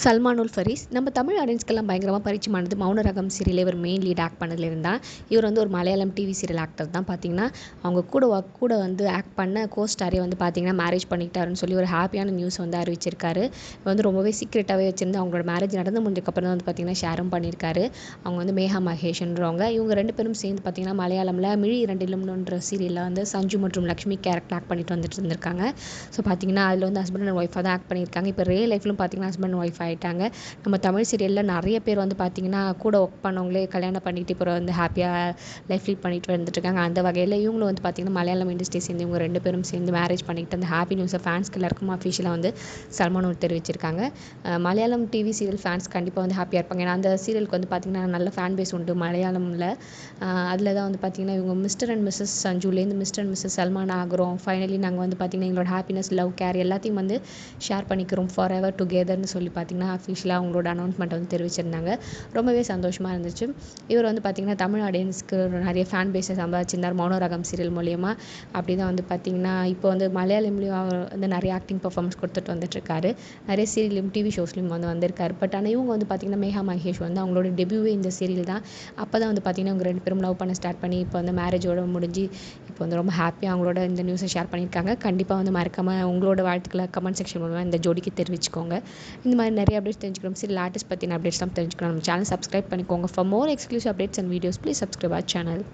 சல்மான் உல் ஃபரீஸ் நம்ம தமிழ் ஆடியன்ஸ்க்கெல்லாம் பயங்கரமாக பரிச்சயமானது மௌன ராகம் சீரியல் இவர் மெயின் லீட் ஆக்ட் பண்ணதுலேருந்து தான். இவர் வந்து ஒரு மலையாளம் டிவி சீரியல் ஆக்டர் தான். பார்த்தீங்கன்னா அவங்க கூட வந்து ஆக்ட் பண்ண கோஸ்டாரே வந்து பார்த்தீங்கன்னா மேரேஜ் பண்ணிக்கிட்டாருன்னு சொல்லி ஒரு ஹாப்பியான நியூஸ் வந்து அறிவிச்சிருக்காரு. வந்து ரொம்பவே சீக்ரெட்டாகவே வச்சிருந்து அவங்களோட மேரேஜ் நடந்து முடிஞ்சக்கப்புறம் தான் வந்து பார்த்தீங்கன்னா ஷேரும் பண்ணியிருக்காரு. அவங்க வந்து மேகா மகேஷ்ன்றவங்க. இவங்க 2 பேரும் சேர்ந்து பார்த்தீங்கன்னா மலையாளமில் மிழி இரண்டிலும்ன்ற சீரியலில் வந்து சஞ்சு மற்றும் லக்ஷ்மி கேரக்டர் ஆக்ட் பண்ணிட்டு வந்துட்டு இருந்திருக்காங்க. ஸோ பார்த்தீங்கன்னா அதில் வந்து ஹஸ்பண்ட் அண்ட் ஒய்ஃபாக தான் ஆக்ட் பண்ணியிருக்காங்க. இப்போ ரியல் லைஃப்லும் பார்த்தீங்கன்னா ஹஸ்பண்ட் அண்ட் ஒய்ஃப் ஆகிட்டாங்க. நம்ம தமிழ் சீரியலில் நிறைய பேர் வந்து பார்த்திங்கன்னா கூட ஒர்க் பண்ணவங்களே கல்யாணம் பண்ணிட்டு இப்போ வந்து ஹாப்பியாக லைஃப் லீட் பண்ணிட்டு வந்துட்டுருக்காங்க. அந்த வகையில் இவங்களும் வந்து பார்த்திங்கன்னா மலையாளம் இண்டஸ்ட்ரி சேர்ந்து இவங்க 2 பேரும் சேர்ந்து மேரேஜ் பண்ணிக்கிட்டு அந்த ஹாப்பி நியூஸை ஃபேன்ஸ்க்கு எல்லாருக்கும் அஃபிஷியலாக வந்து சல்மான் தெரிவிச்சிருக்காங்க. மலையாளம் டிவி சீரியல் ஃபேன்ஸ் கண்டிப்பாக வந்து ஹாப்பியாக இருப்பாங்க. ஏன்னா அந்த சீரியலுக்கு வந்து பார்த்திங்கன்னா நல்ல ஃபேன் பேஸ் உண்டு மலையாளமில். அதில் தான் வந்து பார்த்திங்கன்னா இவங்க மிஸ்டர் அண்ட் மிஸ்ஸஸ் சஞ்சுலேருந்து மிஸ்டர் அண்ட் மிஸ்ஸஸ் சல்மான் ஆகிறோம். ஃபைனலி நாங்கள் வந்து பார்த்திங்கன்னா எங்களோட ஹாப்பினஸ் லவ் கேர் எல்லாத்தையும் வந்து ஷேர் பண்ணிக்கிறோம் ஃபார் எவர் டுகெதர்னு சொல்லி பார்த்திங்கன்னா அஃபிஷியலாக அவங்களோட அனௌன்ஸ்மெண்ட்டை வந்து தெரிவிச்சிருந்தாங்க. ரொம்பவே சந்தோஷமாக இருந்துச்சு. இவர் வந்து பார்த்திங்கன்னா தமிழ் ஆடியன்ஸ்க்கு நிறைய ஃபேன் பேஸை சம்பாதிச்சிருந்தார் மௌன ராகம் சீரியல் மூலியமா. அப்படி தான் வந்து பார்த்திங்கன்னா இப்போ வந்து மலையாளம்லேயும் அவர் வந்து நிறைய ஆக்டிங் பர்ஃபார்மன்ஸ் கொடுத்துட்டு வந்துட்டுருக்காரு. நிறைய சீரியல்லையும் டிவி ஷோஸ்லையும் வந்து வந்திருக்காரு. பட் ஆனால் இவங்க வந்து பார்த்திங்கன்னா மேகா மகேஷ் வந்து அவங்களோட டெபியூவே இந்த சீரியல் தான். அப்போ தான் வந்து பார்த்திங்கன்னா இவங்க 2 பேரும் லவ் பண்ண ஸ்டார்ட் பண்ணி இப்போ வந்து மேரேஜோட முடிஞ்சு இப்போ வந்து ரொம்ப ஹாப்பியாக அவங்களோட இந்த நியூஸை ஷேர் பண்ணியிருக்காங்க. கண்டிப்பாக வந்து மறக்காமல் உங்களோட வாழ்த்துக்களை கமெண்ட் செக்ஷன் மூலமாக இந்த ஜோடிக்கு தெரிவிச்சுக்கோங்க. இந்த மாதிரி நிறைய அப்டேட்ஸ் தெரிஞ்சுக்கணும். சரி ஆர்டிஸ்ட் பற்றின அப்டேட்ஸ்லாம் தெரிஞ்சுக்கணும். நம்ம சேனல் சப்ஸ்கிரைப் பண்ணிக்கோங்க. For more exclusive updates and videos please subscribe our channel.